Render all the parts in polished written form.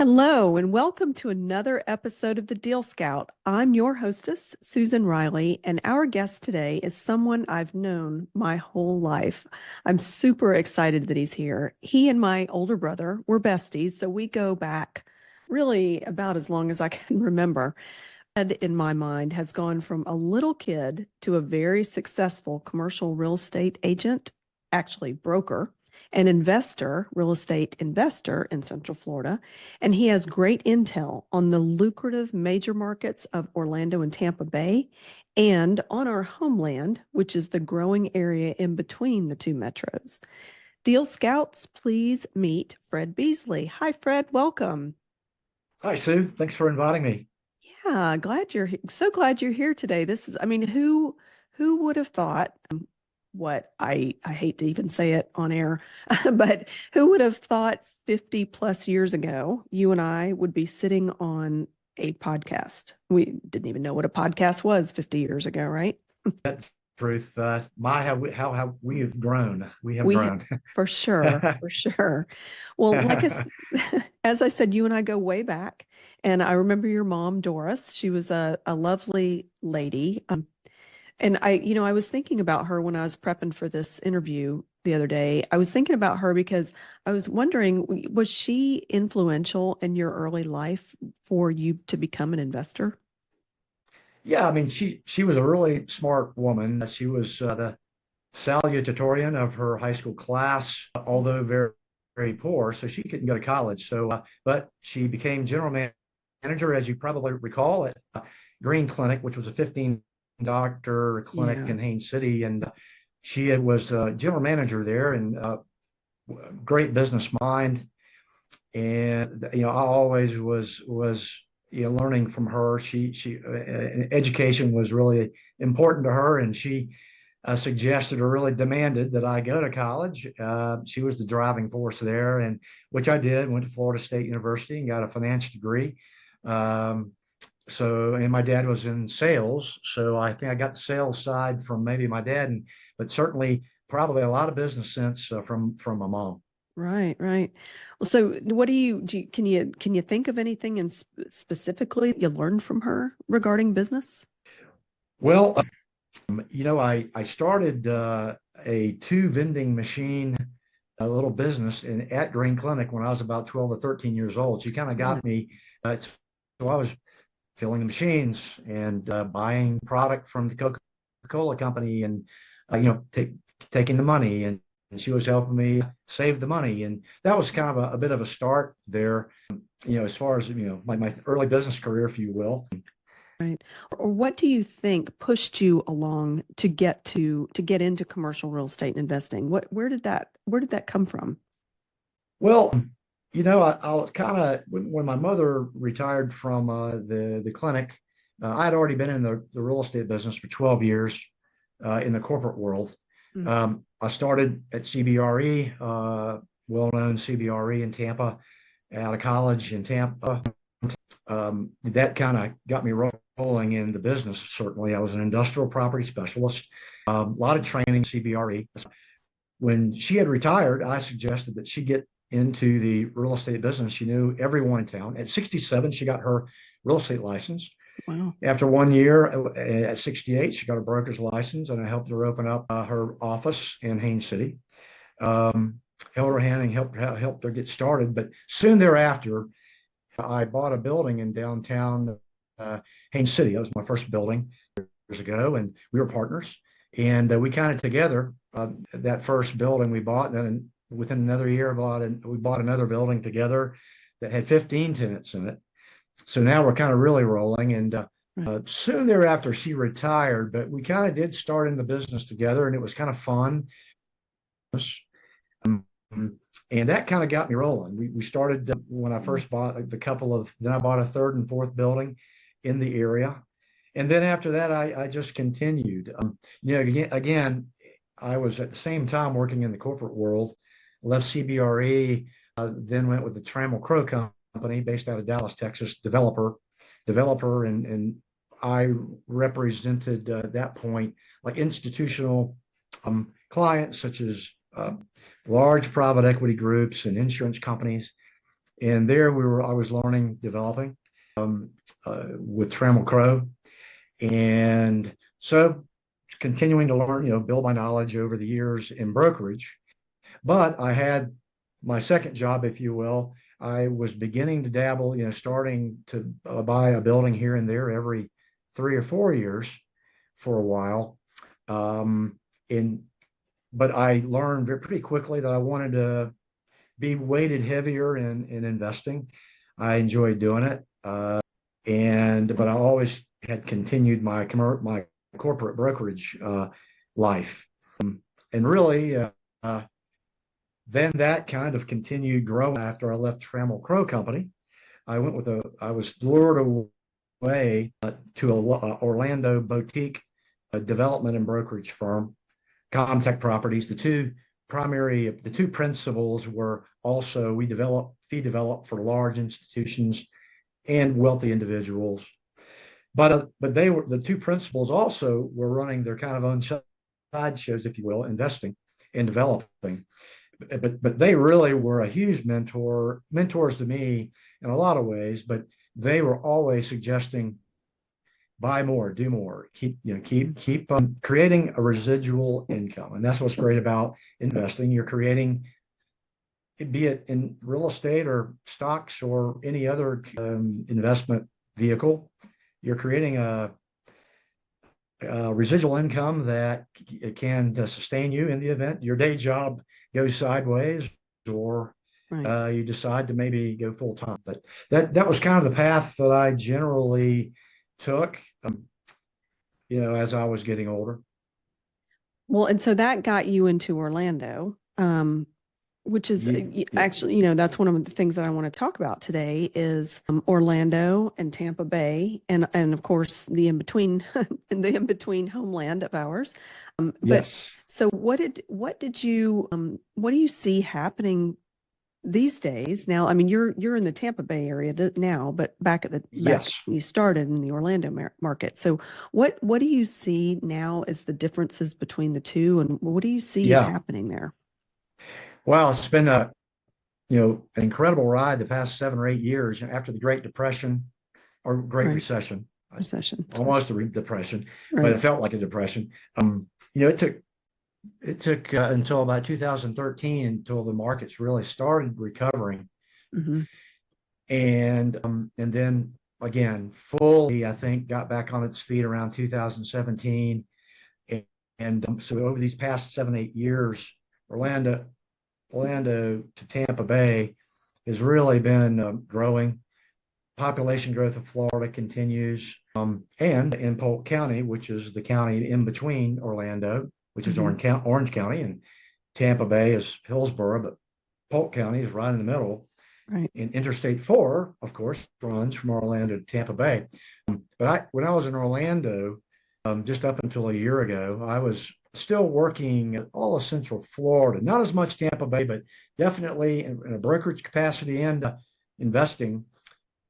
Hello, and welcome to another episode of the Deal Scout. I'm your hostess, Susan Reilly, and our guest today is someone I've known my whole life. I'm super excited that he's here. He and my older brother were besties, so we go back really about as long as I can remember. Ed, in my mind, has gone from a little kid to a very successful commercial real estate agent, actually broker, an investor, real estate investor in Central Florida. And he has great intel on the lucrative major markets of Orlando and Tampa Bay and on our homeland, which is the growing area in between the two metros. Deal Scouts, please meet Fred Beasley. Hi, Fred. Welcome. Hi, Sue. Thanks for inviting me. Yeah, so glad you're here today. Who would have thought what I hate to even say it on air, but who would have thought 50 plus years ago you and I would be sitting on a podcast? We didn't even know what a podcast was 50 years ago, right? That's truth. My how we have grown. We have We grown. for sure, for sure. Well, as I said, you and I go way back, and I remember your mom, Doris. She was a lovely lady. And I was thinking about her when I was prepping for this interview the other day. I was thinking about her because I was wondering, was she influential in your early life for you to become an investor? Yeah, I mean, she was a really smart woman. She was the salutatorian of her high school class, although very poor, so she couldn't go to college. But she became manager, as you probably recall, at Green Clinic, which was a 15 doctor clinic Yeah. in Haines City, and she was general manager there and great business mind. And I always was learning from her. She education was really important to her, and she suggested or really demanded that I go to college. She was the driving force there, and which I did. Went to Florida State University and got a finance degree. Um, and my dad was in sales, so I think I got the sales side from maybe my dad, but certainly probably a lot of business sense from my mom. Right, right. Well, so what can you think of anything specifically you learned from her regarding business? Well, I started a two vending machine, a little business at Green Clinic when I was about 12 or 13 years old. She kind of Yeah. got me. So I was filling the machines and buying product from the Coca-Cola company and, taking the money. And she was helping me save the money. And that was kind of a bit of a start there, as far as, my early business career, if you will. Right. Or what do you think pushed you along to get into commercial real estate investing? Where did that come from? Well, I'll kind of when my mother retired from the clinic, I'd already been in the real estate business for 12 years in the corporate world. Mm. I started at CBRE, well-known CBRE in Tampa, out of college in Tampa. That kind of got me rolling in the business. Certainly, I was an industrial property specialist. A lot of training, CBRE. When she had retired, I suggested that she get into the real estate business. She knew everyone in town. At 67, she got her real estate license. Wow. After 1 year, at 68, she got a broker's license, and I helped her open up her office in Haines City. Held her hand and helped her get started. But soon thereafter, I bought a building in downtown Haines City. That was my first building years ago, and we were partners. And we kind of together that first building we bought, and then within another year, we bought another building together that had 15 tenants in it. So now we're kind of really rolling. And Right. soon thereafter, she retired, but we kind of did start in the business together, and it was kind of fun. Um, and that kind of got me rolling. We started when I first bought then I bought a third and fourth building in the area. And then after that, I just continued. Again, I was at the same time working in the corporate world, left CBRE, then went with the Trammell Crow company based out of Dallas, Texas, developer, and I represented at that point like institutional clients such as large private equity groups and insurance companies. And there I was learning, developing with Trammell Crow. And so continuing to learn, build my knowledge over the years in brokerage. But I had my second job, if you will. I was beginning to dabble, starting to buy a building here and there every 3 or 4 years for a while. In But I learned pretty quickly that I wanted to be weighted heavier in investing. I enjoyed doing it, but I always had continued my corporate brokerage life, and really. Then that kind of continued growing after I left Trammell Crow Company. I was lured away to a Orlando boutique development and brokerage firm, Comtech Properties. The two principals were also fee develop for large institutions and wealthy individuals. But the two principals also were running their kind of own side shows, if you will, investing and developing. But they really were a huge mentors to me in a lot of ways. But they were always suggesting, buy more, do more, keep creating a residual income, and that's what's great about investing. You're creating, be it in real estate or stocks or any other investment vehicle, you're creating a residual income that can sustain you in the event your day job goes sideways, or Right. you decide to maybe go full time. But that was kind of the path that I generally took, as I was getting older. Well, and so that got you into Orlando, which is actually, that's one of the things that I want to talk about today is Orlando and Tampa Bay, and of course the in between and the in between homeland of ours. But Yes. so what do you see happening these days? Now, I mean, you're in the Tampa Bay area now, but back Yes. you started in the Orlando market. So what do you see now as the differences between the two, and what do you see is Yeah. happening there? Well, it's been an incredible ride the past 7 or 8 years after the Great Depression or Great Right. Recession. Recession. Almost a depression, but Right. it felt like a depression. It took until about 2013 until the markets really started recovering, Mm-hmm. and then again fully, I think, got back on its feet around 2017, so over these past 7 8 years, Orlando to Tampa Bay has really been growing. Population growth of Florida continues, and in Polk County, which is the county in between Orlando, which is Mm-hmm. Orange County, and Tampa Bay is Hillsborough, but Polk County is right in the middle. Right. And Interstate 4, of course, runs from Orlando to Tampa Bay. But when I was in Orlando, just up until a year ago, I was still working all of Central Florida, not as much Tampa Bay, but definitely in a brokerage capacity and investing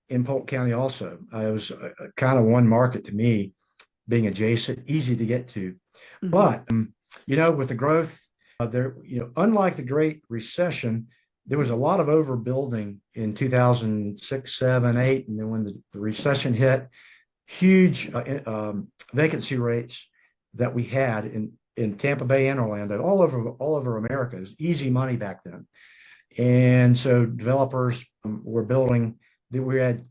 in Polk County also. It was kind of one market to me, being adjacent, easy to get to. Mm-hmm. But, with the growth there, unlike the Great Recession, there was a lot of overbuilding in 2006, 7, 8. And then when the recession hit, huge vacancy rates that we had in Tampa Bay and Orlando, all over America. It was easy money back then. And so developers were building, we had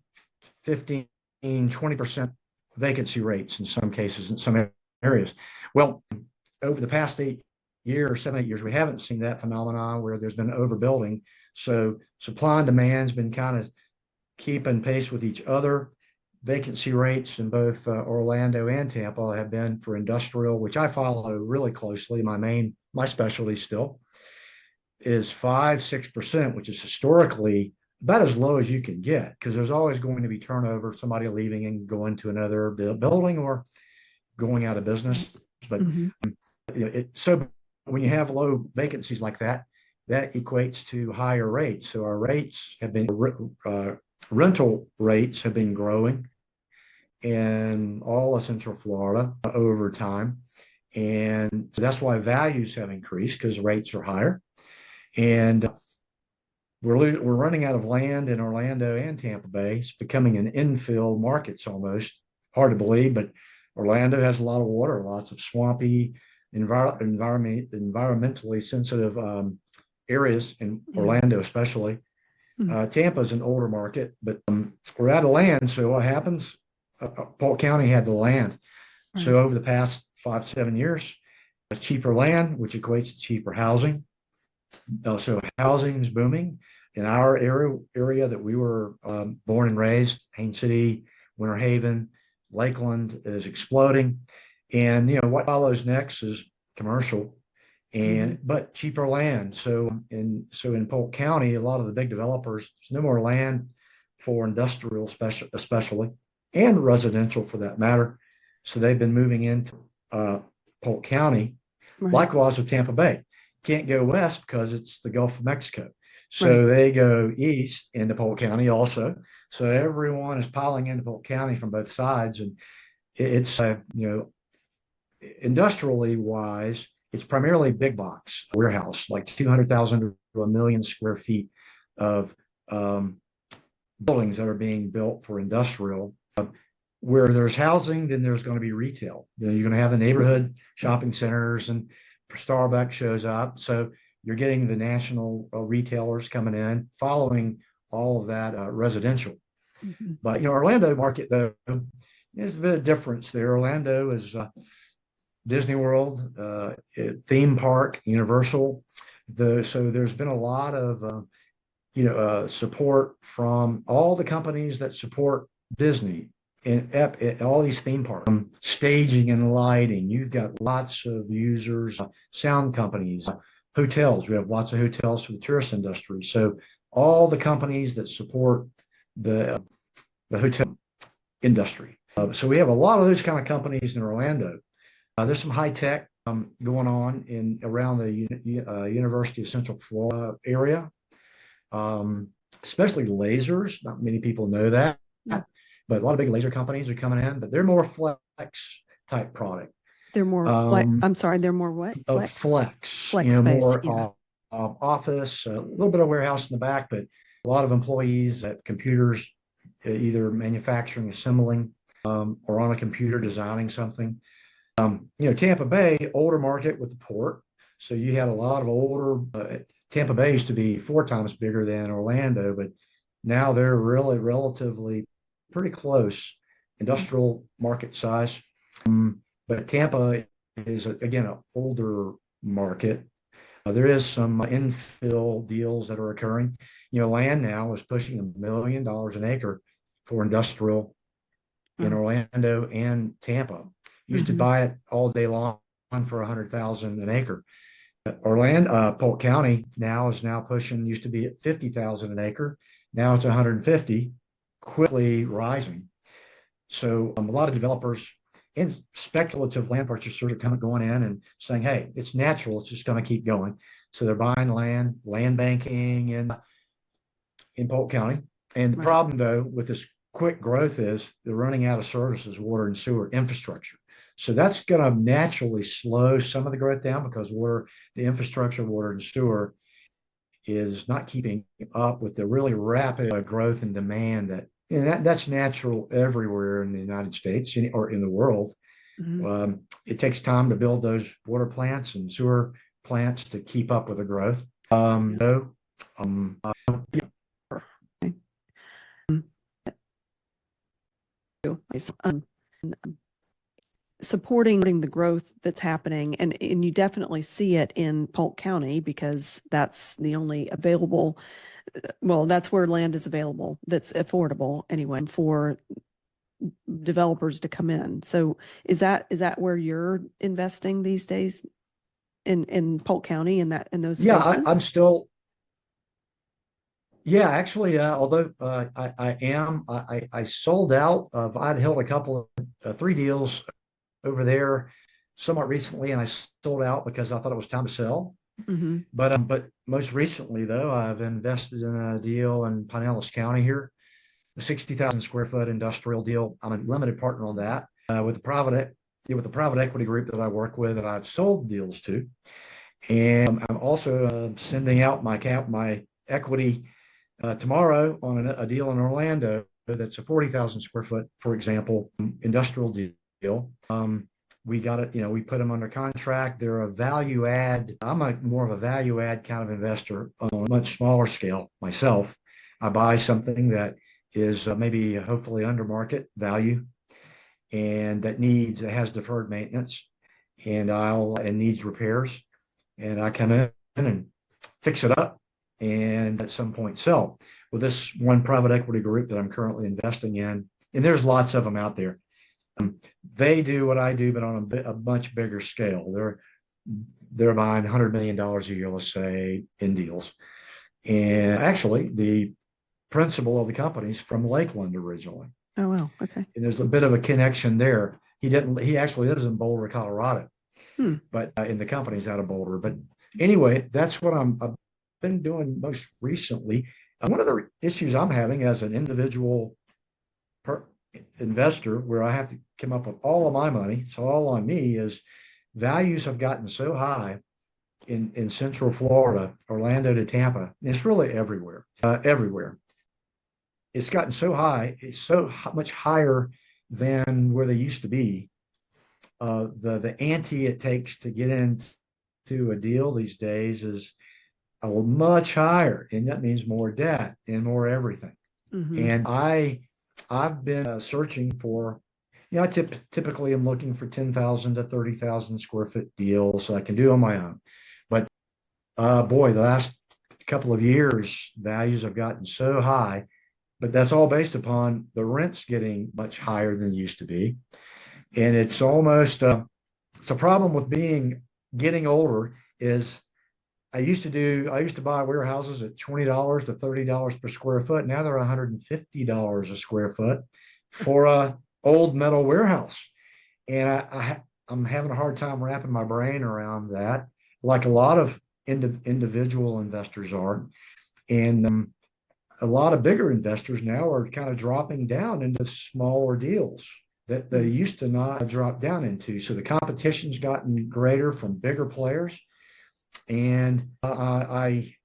15, 20% vacancy rates in some cases, in some areas. Well, over the past 7 8 years, we haven't seen that phenomenon where there's been overbuilding. So supply and demand's been kind of keeping pace with each other. Vacancy rates in both Orlando and Tampa have been, for industrial, which I follow really closely, my specialty still, is 5-6%, which is historically about as low as you can get, because there's always going to be turnover, somebody leaving and going to another building or going out of business. But Mm-hmm. so when you have low vacancies like that, that equates to higher rates. So our rates have been rental rates have been growing in all of Central Florida over time, and so that's why values have increased, because rates are higher. And we're running out of land in Orlando and Tampa Bay. It's becoming an infill markets almost. Hard to believe, but Orlando has a lot of water, lots of swampy, environmentally sensitive areas in Orlando, especially. Tampa is an older market, but we're out of land. So what happens? Polk County had the land. Right. So over the past 5, 7 years, cheaper land, which equates to cheaper housing. So housing is booming in our area that we were born and raised. Haines City, Winter Haven, Lakeland is exploding, and what follows next is commercial, and but cheaper land. So in Polk County, a lot of the big developers, there's no more land for industrial, especially, and residential for that matter. So they've been moving into Polk County. Right. Likewise with Tampa Bay. Can't go west because it's the Gulf of Mexico. So they go east into Polk County also. So everyone is piling into Polk County from both sides. And it's, industrially wise, it's primarily big box warehouse, like 200,000 to 1 million square feet of buildings that are being built for industrial. Where there's housing, then there's going to be retail. Then you're going to have the neighborhood shopping centers, and Starbucks shows up. So you're getting the national retailers coming in, following all of that residential. But Orlando market though is a bit of difference there. Orlando is Disney World, theme park, Universal. So there's been a lot of support from all the companies that support Disney and all these theme parks, staging and lighting. You've got lots of users, sound companies, hotels. We have lots of hotels for the tourist industry. So all the companies that support the hotel industry. So we have a lot of those kind of companies in Orlando. There's some high tech going on around the University of Central Florida area, especially lasers. Not many people know that. But a lot of big laser companies are coming in, but they're more flex type product. They're more I'm sorry, they're more what? Flex space, more office, a little bit of warehouse in the back, but a lot of employees at computers, either manufacturing, assembling, or on a computer designing something. Tampa Bay, older market with the port. So you had a lot of older, Tampa Bay used to be 4 times bigger than Orlando, but now they're really relatively pretty close industrial market size. But Tampa is, again, an older market. There is some infill deals that are occurring. Land now is pushing $1 million an acre for industrial in Orlando and Tampa. Used to buy it all day long for $100,000 an acre. Polk County is now pushing, used to be at $50,000 an acre. Now it's 150, quickly rising. So a lot of developers and speculative land purchasers are going in and saying, hey, it's natural, it's just going to keep going. So they're buying land banking in Polk County. And the problem though with this quick growth is they're running out of services, water and sewer infrastructure. So that's going to naturally slow some of the growth down because the infrastructure, water and sewer is not keeping up with the really rapid growth and demand that's natural everywhere in the United States or in the world. It takes time to build those water plants and sewer plants to keep up with the growth. Supporting the growth that's happening, and you definitely see it in Polk County because that's the only available, that's where land is available that's affordable anyway for developers to come in. So is that where you're investing these days in Polk County in those spaces? Yeah, I'm still. Yeah, actually, although I am, I sold out of. I'd held a couple of 3 deals over there somewhat recently, and I sold out because I thought it was time to sell. But most recently, though, I've invested in a deal in Pinellas County here, a 60,000 square foot industrial deal. I'm a limited partner on that with a private equity group that I work with, and I've sold deals to. And I'm also sending out my equity tomorrow on a deal in Orlando that's a 40,000 square foot, for example, industrial deal. We got it, we put them under contract. They're a value add. I'm more of a value add kind of investor on a much smaller scale myself. I buy something that is maybe hopefully under market value and that has deferred maintenance and needs repairs. And I come in and fix it up and at some point sell. With this one private equity group that I'm currently investing in, and there's lots of them out there. They do what I do, but on a much bigger scale. They're buying $100 million a year, let's say, in deals. And actually, the principal of the company is from Lakeland originally. Oh, wow. Okay. And there's a bit of a connection there. He actually lives in Boulder, Colorado, but in the company's out of Boulder. But anyway, that's what I've been doing most recently. One of the issues I'm having as an individual investor, where I have to come up with all of my money, so all on me, is values have gotten so high in Central Florida, Orlando to Tampa. It's really everywhere. It's gotten so high. It's so much higher than where they used to be. The ante it takes to get into a deal these days is much higher, and that means more debt and more everything. And I've been searching for, I typically am looking for 10,000 to 30,000 square foot deals I can do on my own. But boy, the last couple of years, values have gotten so high, but that's all based upon the rents getting much higher than they used to be. And it's almost, it's a problem with getting older is I used to buy warehouses at $20 to $30 per square foot. Now they're $150 a square foot for a old metal warehouse. And I'm having a hard time wrapping my brain around that, like a lot of individual investors are. And a lot of bigger investors now are kind of dropping down into smaller deals that they used to not drop down into. So the competition's gotten greater from bigger players. And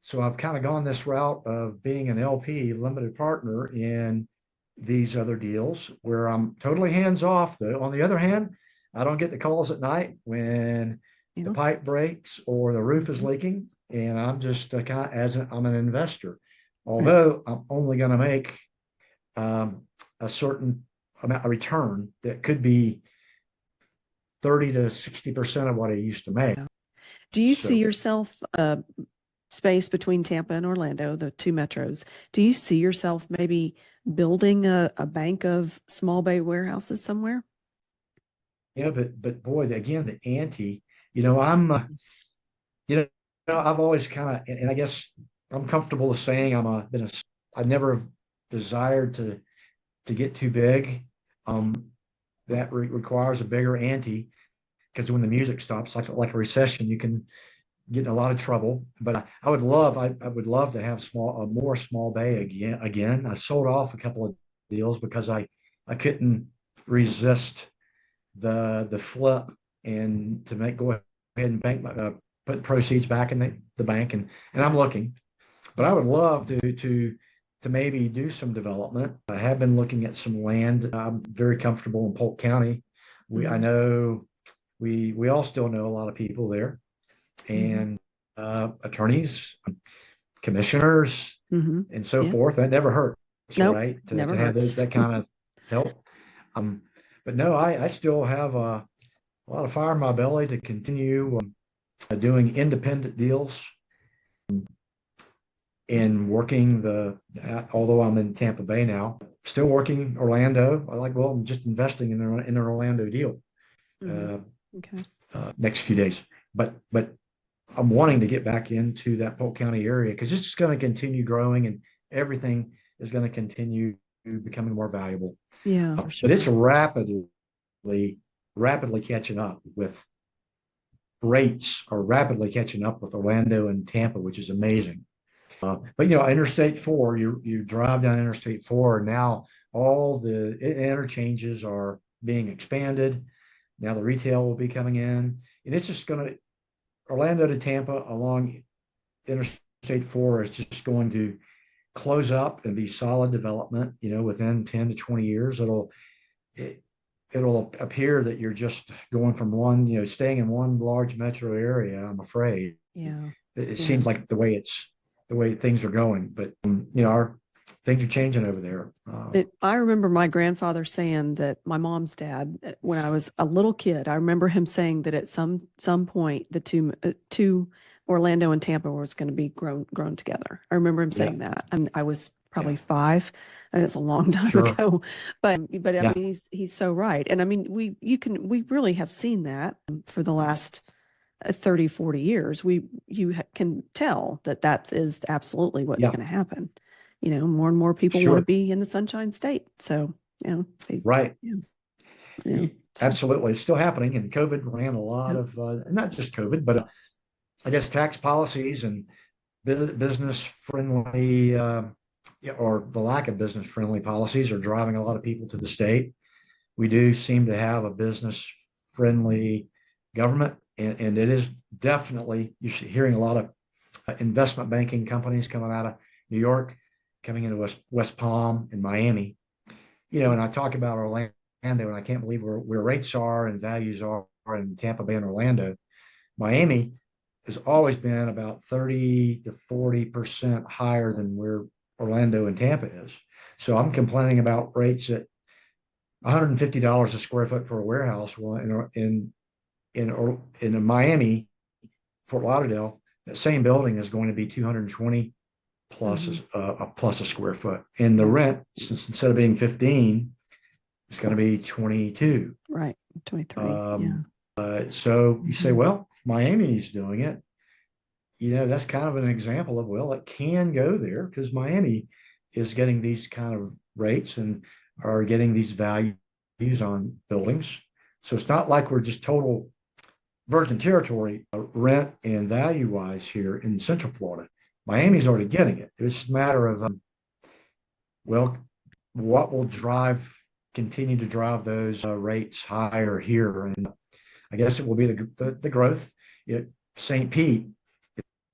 so I've kind of gone this route of being an LP, limited partner, in these other deals where I'm totally hands off. Though on the other hand, I don't get the calls at night when the pipe breaks or the roof is leaking, and I'm just I'm an investor. Although I'm only going to make a certain amount of return that could be 30 to 60% of what I used to make. Do you see yourself space between Tampa and Orlando, the two metros? Do you see yourself maybe building a bank of small bay warehouses somewhere? Yeah, but boy, again, the ante. I've always kind of, and I guess I'm comfortable with saying I never desired to get too big. That requires a bigger ante. Because when the music stops, like a recession, you can get in a lot of trouble. But I would love to have more small bay again. I sold off a couple of deals because I couldn't resist the flip and to go ahead and put proceeds back in the bank, and I'm looking. But I would love to maybe do some development. I have been looking at some land. I'm very comfortable in Polk County. I know. We all still know a lot of people there, and attorneys, commissioners, and so forth. That never hurts, right? To have that kind of help. But no, I still have a lot of fire in my belly to continue doing independent deals and working although I'm in Tampa Bay now, still working Orlando. I'm just investing in an Orlando deal. Next few days, but I'm wanting to get back into that Polk County area because it's just going to continue growing and everything is going to continue becoming more valuable. Yeah, for sure. But it's rapidly catching up with rates, are rapidly catching up with Orlando and Tampa, which is amazing. But Interstate 4, you drive down Interstate 4, and now all the interchanges are being expanded. Now the retail will be coming in, and it's just Orlando to Tampa along Interstate Interstate 4 is just going to close up and be solid development, within 10 to 20 years. It, it'll appear that you're just going from one, staying in one large metro area, I'm afraid. Yeah. It Yeah. seems like the way things are going, but our things are changing over there. I remember my grandfather saying that my mom's dad, when I was a little kid, I remember him saying that at some point the two Orlando and Tampa was going to be grown together. I remember him Yeah, saying that, and I was probably yeah, 5. And it's a long time sure. ago, but I Yeah, mean he's so right. And I mean we really have seen that for the last 30, 40 years. Can tell that that is absolutely what's yeah, going to happen. More and more people want to sure. be in the Sunshine State. So, Right. yeah, yeah. So, Absolutely. It's still happening. And COVID ran a lot yeah. of, not just COVID, but I guess tax policies and business friendly, yeah, or the lack of business friendly policies are driving a lot of people to the state. We do seem to have a business friendly government, and it is definitely, you're hearing a lot of investment banking companies coming out of New York, coming into West Palm and Miami. And I talk about Orlando, and I can't believe where rates are and values are in Tampa Bay and Orlando. Miami has always been about 30 to 40% higher than where Orlando and Tampa is. So I'm complaining about rates at $150 a square foot for a warehouse. Well, in Miami, Fort Lauderdale, that same building is going to be 220 plus Mhm. plus a square foot. And the Yeah. rent, since instead of being 15, it's going to be 22. Right. 23. Yeah. Um, so you say, Mhm. well, Miami's doing it. That's kind of an example of, well, it can go there because Miami is getting these kind of rates and are getting these values on buildings. So it's not like we're just total virgin territory, rent and value wise here in Central Florida. Miami's already getting it. It's just a matter of, well, what will continue to drive those rates higher here? And I guess it will be the growth. St. Pete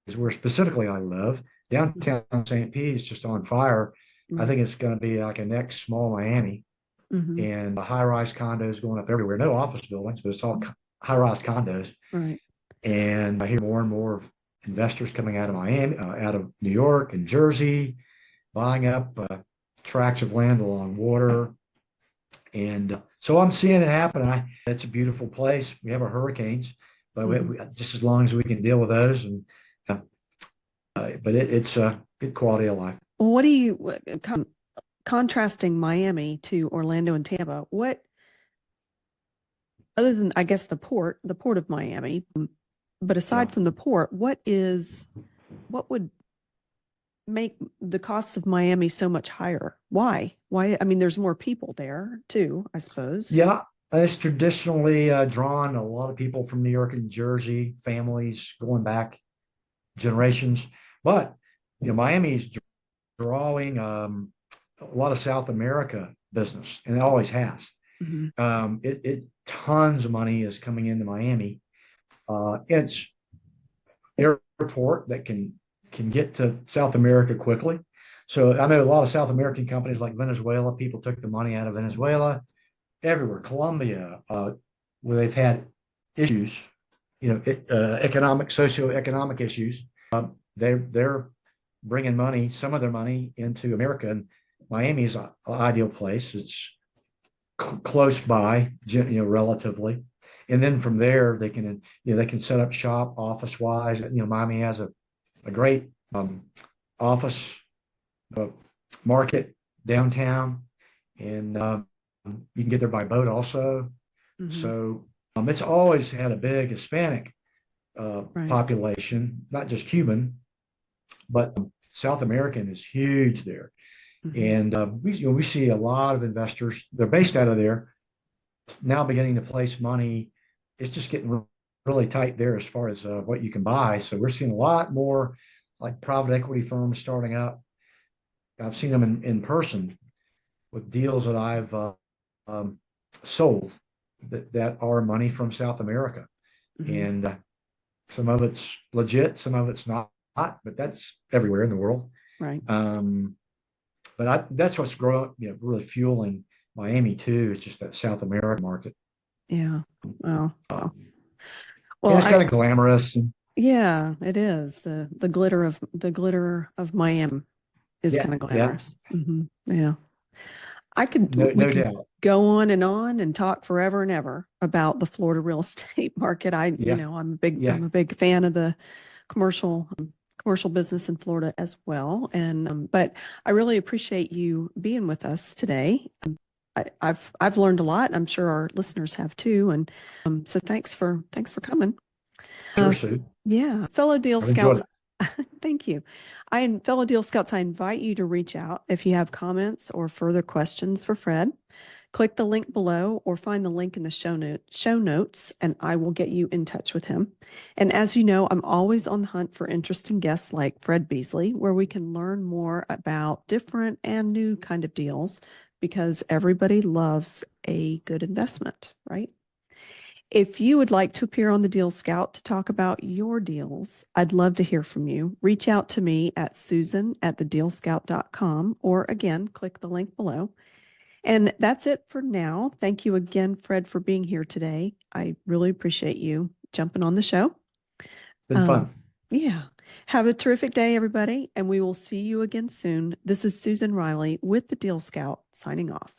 is where specifically I live. Downtown St. Pete is just on fire. I Right. think it's going to be like a next small Miami, Hmm. and high-rise condos going up everywhere. No office buildings, but it's all high-rise condos. Right. And I hear more and more of investors coming out of Miami, out of New York and Jersey, buying up tracts of land along water. And so I'm seeing it happen. It's a beautiful place. We have our hurricanes, but Hmm. just as long as we can deal with those, and but it's a good quality of life. Well, what do you contrasting Miami to Orlando and Tampa? What other than I guess the port of Miami, but Yeah. aside from the port, what would make the costs of Miami so much higher? Why? Why? I mean, there's more people there too, I suppose. Yeah, it's traditionally drawn a lot of people from New York and Jersey, families going back generations. But Miami's drawing a lot of South America business, and it always has. Hmm. It tons of money is coming into Miami. It's airport that can get to South America quickly. So I know a lot of South American companies like Venezuela. People took the money out of Venezuela everywhere. Colombia, where they've had issues, economic, socioeconomic issues. They're bringing money, some of their money, into America, and Miami's an ideal place. It's close by, relatively, and then from there they can set up shop office wise. Miami has a great office uh, market downtown, and you can get there by boat also. Hmm. So it's always had a big Hispanic Right. population, not just Cuban, but South American is huge there. Hmm. And we see a lot of investors. They're based out of there now, beginning to place money. It's just getting really tight there as far as what you can buy. So we're seeing a lot more like private equity firms starting up. I've seen them in person with deals that I've um, sold that are money from South America, Hmm. and some of it's legit, some of it's not. hot, but that's everywhere in the world. Right. Um, but that's what's growing, really fueling Miami too. It's just that South American market. Yeah. Well, well, Um, and well, it's kind of glamorous. And yeah, it is. The glitter of Miami is yeah, kind of yeah, glamorous. Yeah. We no could doubt. go on and talk forever and ever about the Florida real estate market. Yeah, yeah, I'm a big fan of the commercial, commercial business in Florida as well. But I really appreciate you being with us today. I've learned a lot. I'm sure our listeners have too. So thanks for coming. sure, Uh, Sue. yeah, fellow Deal I've enjoyed Scouts, it. thank you. Fellow Deal Scouts, I invite you to reach out if you have comments or further questions for Fred. Click the link below or find the link in the show notes, and I will get you in touch with him. And as you know, I'm always on the hunt for interesting guests like Fred Beasley, where we can learn more about different and new kind of deals because everybody loves a good investment, right? If you would like to appear on the Deal Scout to talk about your deals, I'd love to hear from you. Reach out to me at susan@thedealscout.com or again, click the link below. And that's it for now. Thank you again, Fred, for being here today. I really appreciate you jumping on the show. Been Um, fun. yeah. Have a terrific day, everybody, and we will see you again soon. This is Susan Reilly with the Deal Scout signing off.